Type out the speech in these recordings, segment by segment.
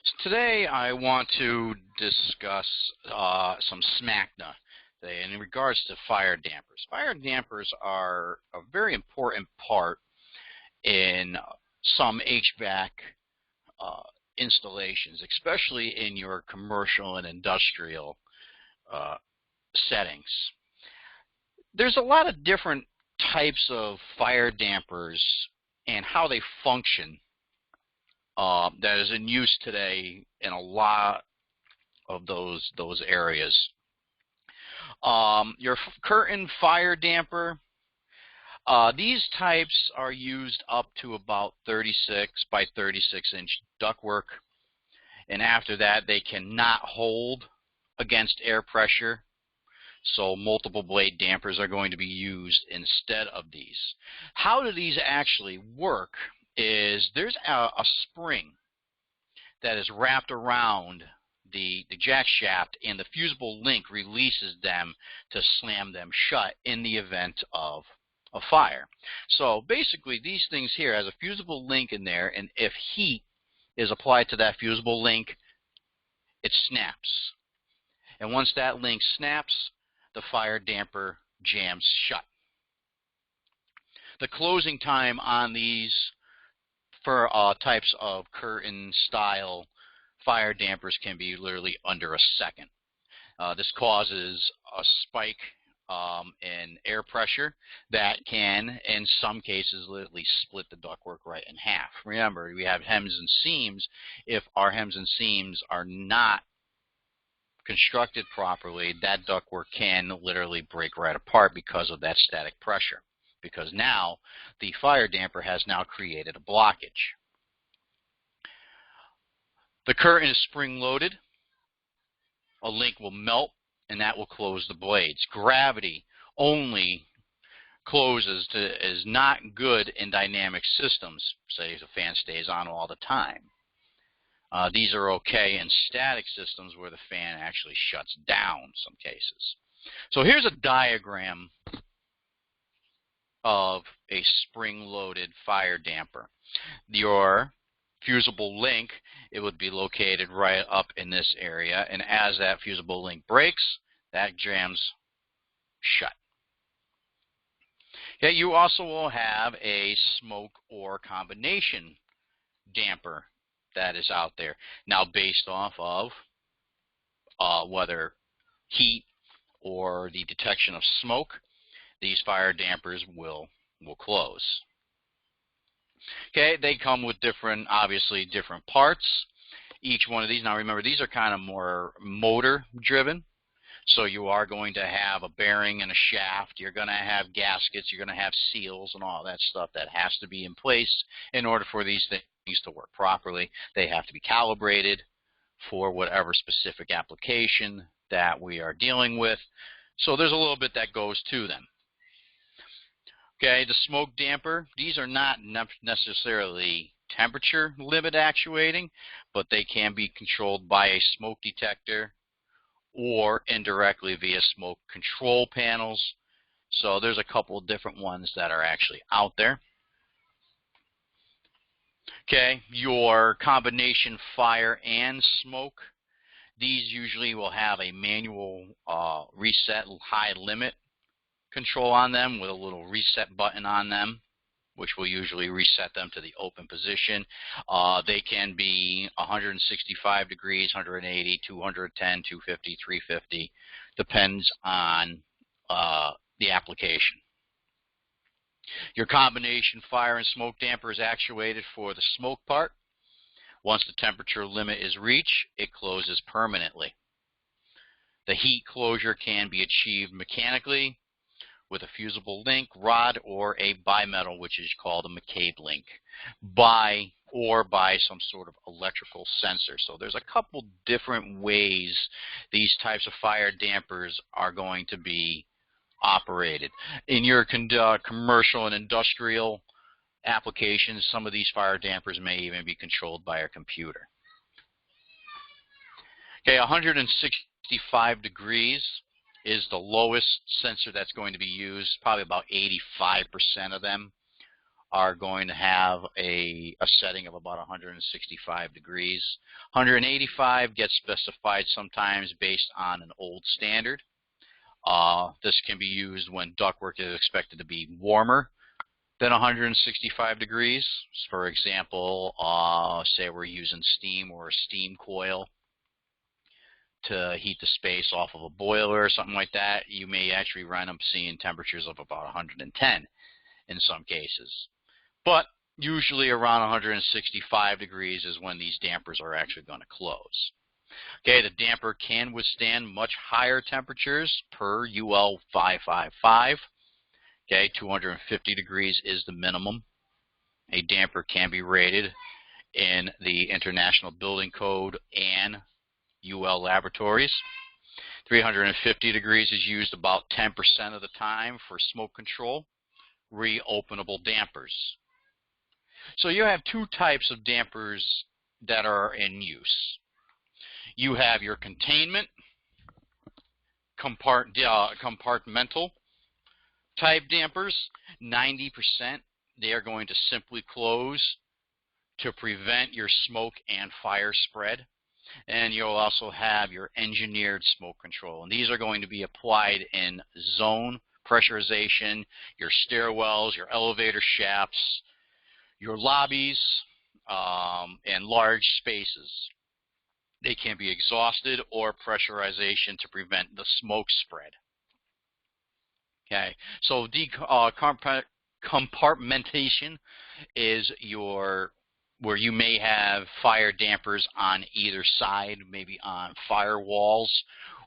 So today I want to discuss some Smacna in regards to fire dampers. Fire dampers are a very important part in some HVAC installations, especially in your commercial and industrial settings. There's a lot of different types of fire dampers and how they function that is in use today in a lot of those areas. Your curtain fire damper, these types are used up to about 36 by 36 inch ductwork, and after that they cannot hold against air pressure, so multiple blade dampers are going to be used instead of these. How do these actually work is there's a spring that is wrapped around the jack shaft, and the fusible link releases them to slam them shut in the event of a fire. So basically these things here has a fusible link in there, and if heat is applied to that fusible link, it snaps. And once that link snaps, the fire damper jams shut. The closing time on these for types of curtain style fire dampers can be literally under a second. This causes a spike in air pressure that can, in some cases, literally split the ductwork right in half. Remember, we have hems and seams. If our hems and seams are not constructed properly, that ductwork can literally break right apart because of that static pressure, because now the fire damper has now created a blockage. The curtain is spring-loaded. A link will melt, and that will close the blades. Gravity only closes is not good in dynamic systems. Say if the fan stays on all the time. These are okay in static systems where the fan actually shuts down in some cases. So here's a diagram of a spring-loaded fire damper. Your fusible link, it would be located right up in this area, and as that fusible link breaks, that jams shut. Okay, you also will have a smoke or combination damper that is out there. Now based off of whether heat or the detection of smoke, these fire dampers will close. Okay, they come with obviously different parts. Each one of these, now remember, these are kind of more motor driven. So you are going to have a bearing and a shaft. You're going to have gaskets. You're going to have seals and all that stuff that has to be in place in order for these things to work properly. They have to be calibrated for whatever specific application that we are dealing with. So there's a little bit that goes to them. Okay, the smoke damper, these are not necessarily temperature limit actuating, but they can be controlled by a smoke detector or indirectly via smoke control panels. So there's a couple of different ones that are actually out there. Okay, your combination fire and smoke, these usually will have a manual reset high limit control on them with a little reset button on them, which will usually reset them to the open position. They can be 165 degrees, 180, 210, 250, 350, depends on the application. Your combination fire and smoke damper is actuated for the smoke part. Once the temperature limit is reached, it closes permanently. The heat closure can be achieved mechanically with a fusible link, rod, or a bimetal, which is called a McCabe link, or by some sort of electrical sensor. So there's a couple different ways these types of fire dampers are going to be operated. In your commercial and industrial applications, some of these fire dampers may even be controlled by a computer. Okay, 165 degrees is the lowest sensor that's going to be used. Probably about 85% of them are going to have a setting of about 165 degrees. 185 gets specified sometimes based on an old standard. This can be used when ductwork is expected to be warmer than 165 degrees. For example, say we're using steam or a steam coil to heat the space off of a boiler or something like that. You may actually run up seeing temperatures of about 110 in some cases. But usually around 165 degrees is when these dampers are actually going to close. Okay, the damper can withstand much higher temperatures per UL 555. Okay, 250 degrees is the minimum. A damper can be rated in the International Building Code and UL laboratories. 350 degrees is used about 10% of the time for smoke control. Reopenable dampers. So you have two types of dampers that are in use. You have your containment, compartmental type dampers. 90% they are going to simply close to prevent your smoke and fire spread. And you'll also have your engineered smoke control. And these are going to be applied in zone pressurization, your stairwells, your elevator shafts, your lobbies, and large spaces. They can be exhausted or pressurization to prevent the smoke spread. Okay, so compartmentation is where you may have fire dampers on either side, maybe on firewalls,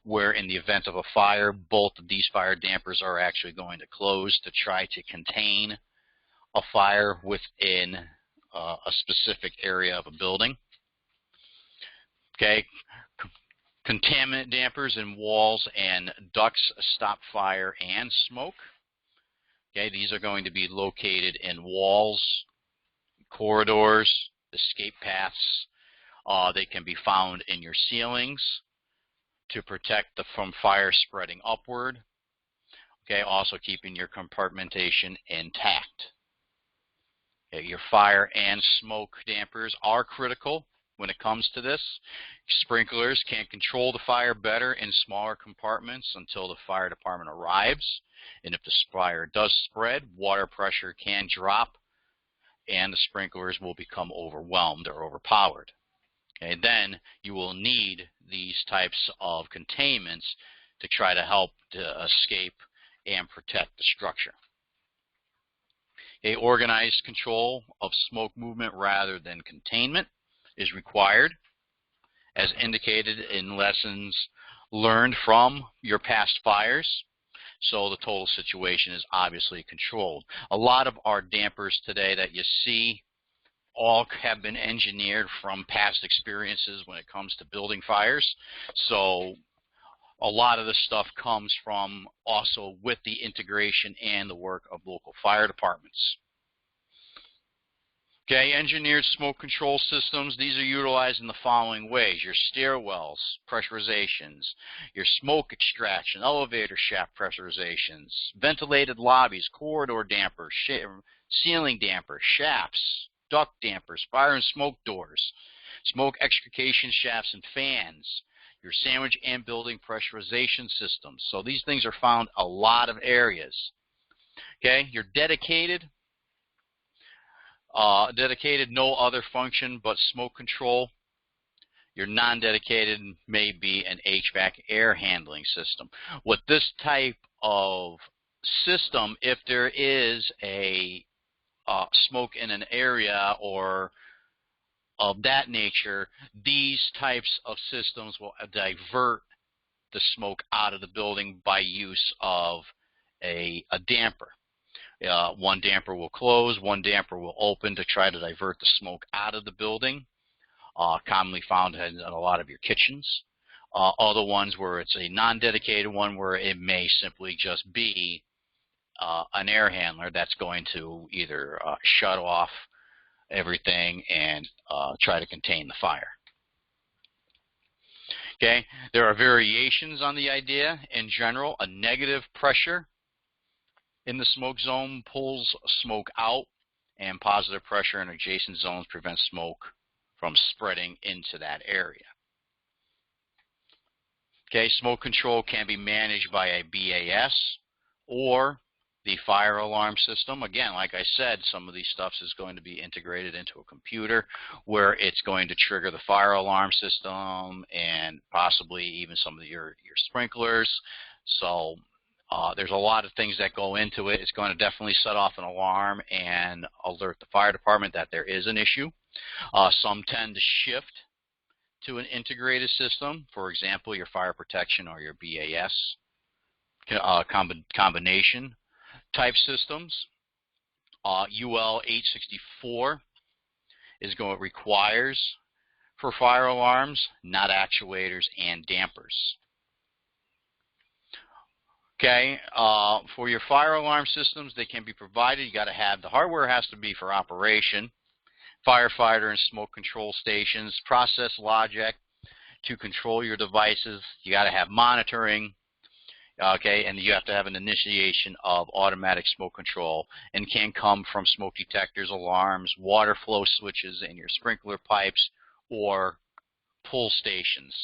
where in the event of a fire, both of these fire dampers are actually going to close to try to contain a fire within a specific area of a building. Okay, contaminant dampers in walls and ducts stop fire and smoke. Okay, these are going to be located in walls, corridors, escape paths. They can be found in your ceilings to protect from fire spreading upward. Okay, also keeping your compartmentation intact. Okay, your fire and smoke dampers are critical when it comes to this. Sprinklers can control the fire better in smaller compartments until the fire department arrives. And if the fire does spread, water pressure can drop and the sprinklers will become overwhelmed or overpowered. Okay, then you will need these types of containments to try to help to escape and protect the structure. A organized control of smoke movement rather than containment is required, as indicated in lessons learned from your past fires. So the total situation is obviously controlled. A lot of our dampers today that you see all have been engineered from past experiences when it comes to building fires. So a lot of this stuff comes from also with the integration and the work of local fire departments. Okay, engineered smoke control systems, these are utilized in the following ways. Your stairwells, pressurizations, your smoke extraction, elevator shaft pressurizations, ventilated lobbies, corridor dampers, ceiling dampers, shafts, duct dampers, fire and smoke doors, smoke extrication shafts and fans, your sandwich and building pressurization systems. So these things are found a lot of areas. Okay, your dedicated, no other function but smoke control. Your non-dedicated may be an HVAC air handling system. With this type of system, if there is a smoke in an area or of that nature, these types of systems will divert the smoke out of the building by use of a damper. One damper will close, one damper will open to try to divert the smoke out of the building, commonly found in a lot of your kitchens. Other ones where it's a non-dedicated one where it may simply just be an air handler that's going to either shut off everything and try to contain the fire. Okay, there are variations on the idea. In general, a negative pressure in the smoke zone pulls smoke out and positive pressure in adjacent zones prevents smoke from spreading into that area. Okay, smoke control can be managed by a BAS or the fire alarm system. Again, like I said, some of these stuffs is going to be integrated into a computer where it's going to trigger the fire alarm system and possibly even some of your sprinklers. So there's a lot of things that go into it. It's going to definitely set off an alarm and alert the fire department that there is an issue. Some tend to shift to an integrated system, for example, your fire protection or your BAS combination type systems. UL 864 requires for fire alarms, not actuators and dampers. Okay, for your fire alarm systems, they can be provided. You got to have the hardware has to be for operation. Firefighter and smoke control stations, process logic to control your devices. You got to have monitoring. Okay, and you have to have an initiation of automatic smoke control, and can come from smoke detectors, alarms, water flow switches in your sprinkler pipes, or pull stations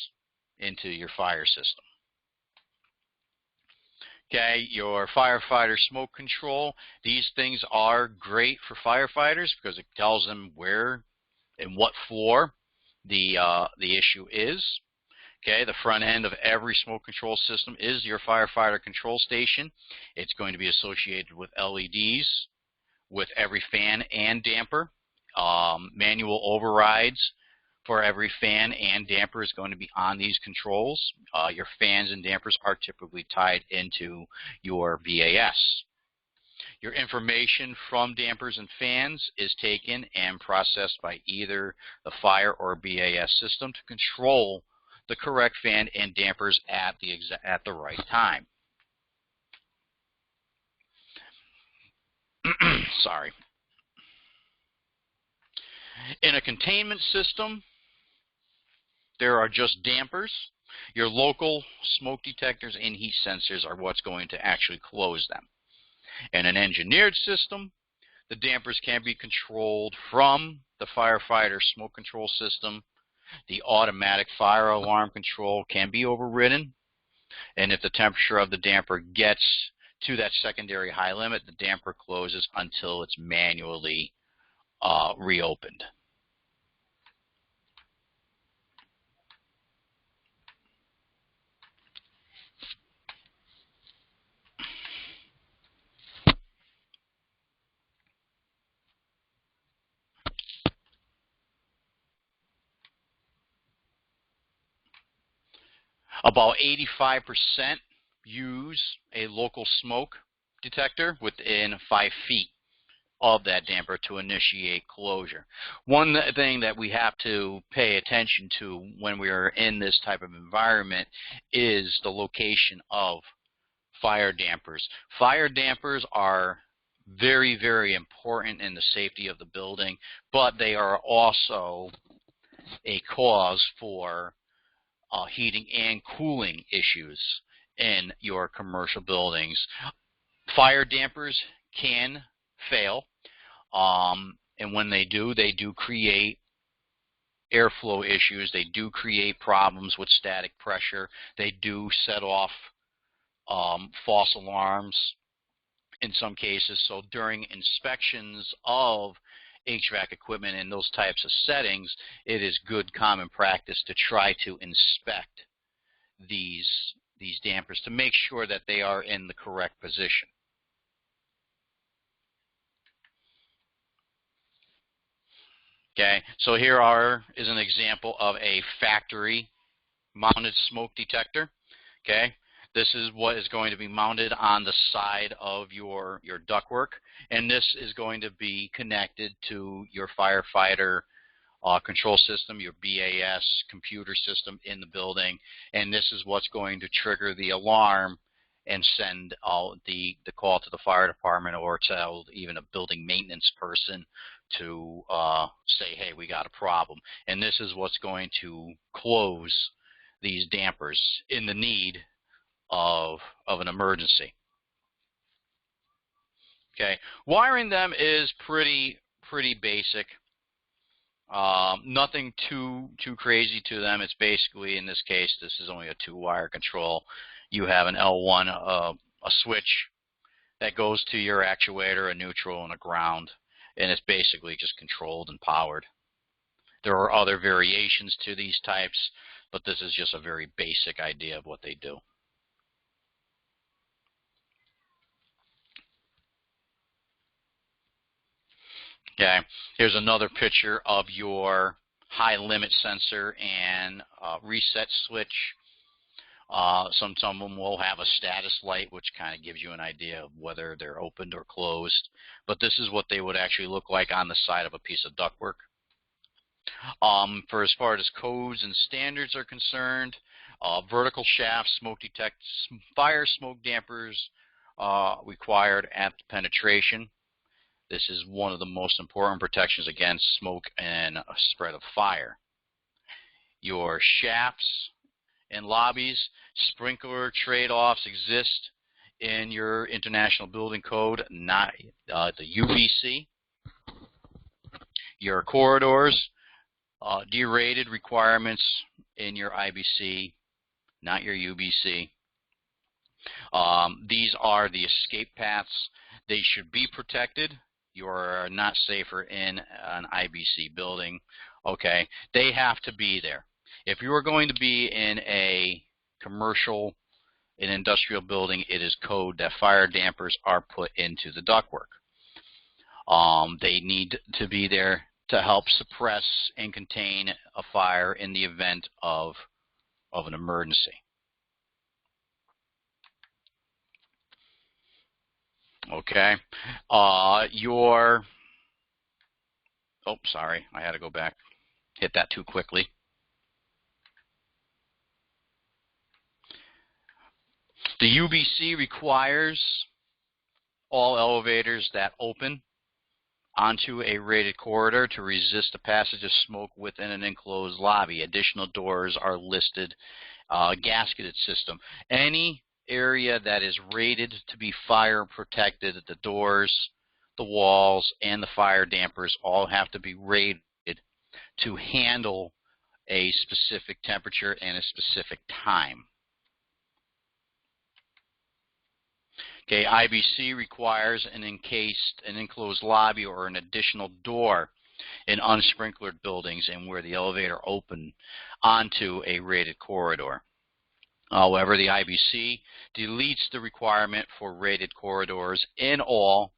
into your fire system. Okay, your firefighter smoke control. These things are great for firefighters because it tells them where and what floor the issue is. Okay, the front end of every smoke control system is your firefighter control station. It's going to be associated with LEDs with every fan and damper. Manual overrides for every fan and damper is going to be on these controls. Your fans and dampers are typically tied into your BAS. Your information from dampers and fans is taken and processed by either the fire or BAS system to control the correct fan and dampers at the right time. Sorry. In a containment system, there are just dampers. Your local smoke detectors and heat sensors are what's going to actually close them. In an engineered system, the dampers can be controlled from the firefighter smoke control system. The automatic fire alarm control can be overridden, and if the temperature of the damper gets to that secondary high limit, the damper closes until it's manually reopened. About 85% use a local smoke detector within 5 feet of that damper to initiate closure. One thing that we have to pay attention to when we are in this type of environment is the location of fire dampers. Fire dampers are very, very important in the safety of the building, but they are also a cause for heating and cooling issues in your commercial buildings. Fire dampers can fail, and when they do create airflow issues. They do create problems with static pressure. They do set off false alarms in some cases. So during inspections of HVAC equipment in those types of settings, it is good common practice to try to inspect these dampers to make sure that they are in the correct position. Okay, so here is an example of a factory mounted smoke detector. Okay, this is what is going to be mounted on the side of your ductwork, and this is going to be connected to your firefighter control system, your BAS computer system in the building, and this is what's going to trigger the alarm and send out the call to the fire department, or tell even a building maintenance person to say, hey, we got a problem. And this is what's going to close these dampers in the need of an emergency. Okay, wiring them is pretty pretty basic. Nothing too crazy to them. It's basically, in this case, this is only a 2-wire control. You have an L1, a switch that goes to your actuator, a neutral, and a ground, and it's basically just controlled and powered. There are other variations to these types, but this is just a very basic idea of what they do. Okay, here's another picture of your high limit sensor and reset switch. Some of them will have a status light, which kind of gives you an idea of whether they're opened or closed. But this is what they would actually look like on the side of a piece of ductwork. For as far as codes and standards are concerned, vertical shafts, smoke detect, fire smoke dampers required at penetration. This is one of the most important protections against smoke and spread of fire. Your shafts and lobbies, sprinkler trade-offs exist in your International Building Code, not the UBC. Your corridors, derated requirements in your IBC, not your UBC. These are the escape paths. They should be protected. You are not safer in an IBC building. Okay, they have to be there. If you are going to be in a commercial, an industrial building, it is code that fire dampers are put into the ductwork. They need to be there to help suppress and contain a fire in the event of an emergency. Okay, oh, sorry, I had to go back. Hit that too quickly. The UBC requires all elevators that open onto a rated corridor to resist the passage of smoke within an enclosed lobby. Additional doors are listed. Gasketed system. Any area that is rated to be fire protected, the doors, the walls, and the fire dampers all have to be rated to handle a specific temperature and a specific time. Okay, IBC requires an enclosed lobby or an additional door in unsprinklered buildings and where the elevator open onto a rated corridor. However, the IBC deletes the requirement for rated corridors in all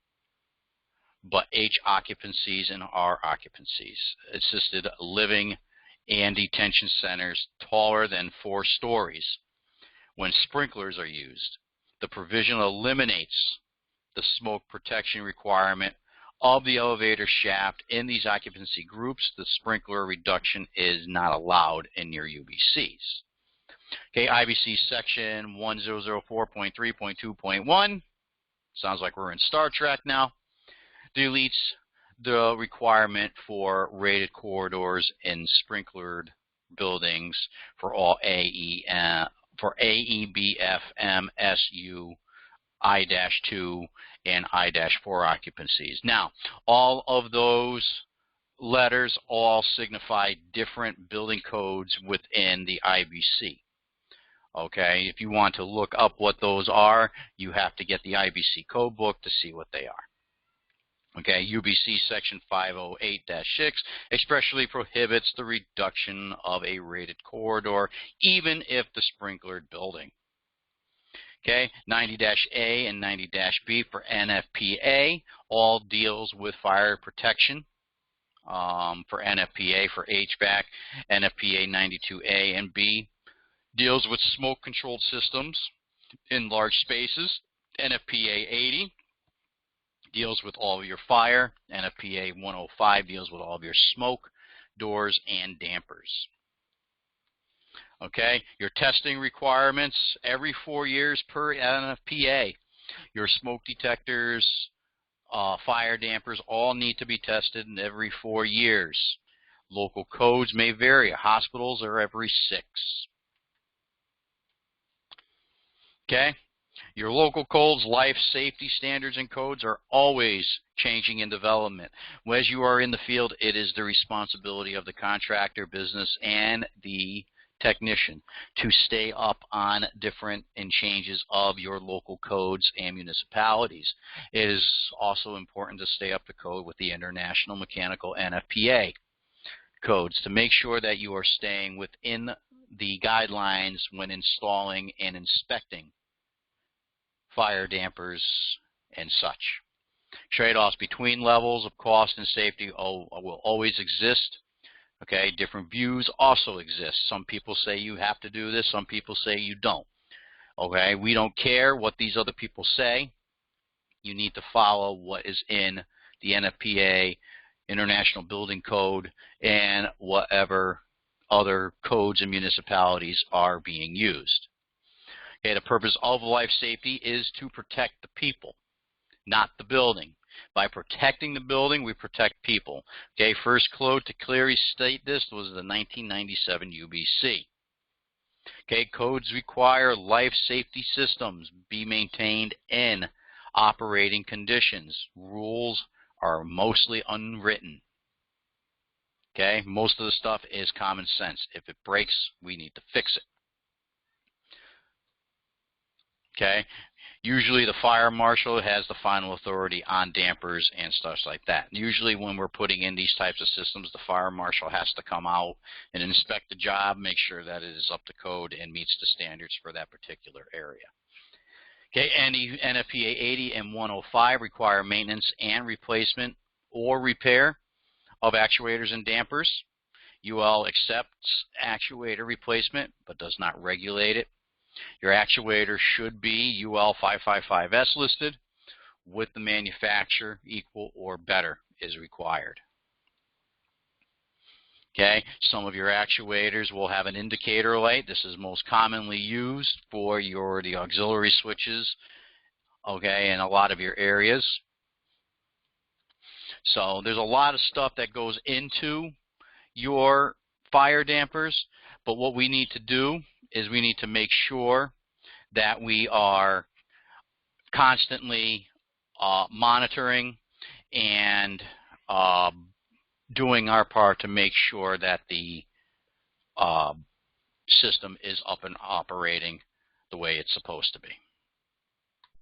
but H occupancies and R occupancies, assisted living and detention centers taller than 4 stories when sprinklers are used. The provision eliminates the smoke protection requirement of the elevator shaft in these occupancy groups. The sprinkler reduction is not allowed in your UBCs. Okay, IBC section 1004.3.2.1, sounds like we're in Star Trek now, deletes the requirement for rated corridors in sprinklered buildings for all AEBFMSU I-2 and I-4 occupancies. Now, all of those letters all signify different building codes within the IBC. Okay, if you want to look up what those are, you have to get the IBC code book to see what they are. Okay, UBC section 508-6 expressly prohibits the reduction of a rated corridor, even if the sprinklered building. Okay, 90-A and 90-B for NFPA all deals with fire protection. For NFPA for HVAC, NFPA 92A and B deals with smoke controlled systems in large spaces. NFPA 80 deals with all of your fire. NFPA 105 deals with all of your smoke, doors, and dampers. Okay, your testing requirements every 4 years per NFPA. Your smoke detectors, fire dampers all need to be tested every 4 years. Local codes may vary. Hospitals are every 6. Okay, Your local codes, life safety standards and codes are always changing in development. As you are in the field, it is the responsibility of the contractor, business, and the technician to stay up on different and changes of your local codes and municipalities. It is also important to stay up to code with the International Mechanical NFPA codes to make sure that you are staying within the guidelines when installing and inspecting fire dampers and such. Trade-offs between levels of cost and safety will always exist. Okay, different views also exist. Some people say you have to do this, some people say you don't. Okay, we don't care what these other people say. You need to follow what is in the NFPA, International Building Code, and whatever other codes and municipalities are being used. Okay, the purpose of life safety is to protect the people, not the building. By protecting the building, we protect people. Okay, first code to clearly state this was the 1997 UBC. Okay, codes require life safety systems be maintained in operating conditions. Rules are mostly unwritten. Okay, most of the stuff is common sense. If it breaks, we need to fix it. Okay, usually the fire marshal has the final authority on dampers and stuff like that. Usually when we're putting in these types of systems, the fire marshal has to come out and inspect the job, make sure that it is up to code and meets the standards for that particular area. Okay, NFPA 80 and 105 require maintenance and replacement or repair of actuators and dampers. UL accepts actuator replacement but does not regulate it. Your actuator should be UL 555S listed with the manufacturer. Equal or better is required. Okay, some of your actuators will have an indicator light. This is most commonly used for the auxiliary switches, okay, in a lot of your areas. So there's a lot of stuff that goes into your fire dampers, but what we need to do is we need to make sure that we are constantly monitoring and doing our part to make sure that the system is up and operating the way it's supposed to be.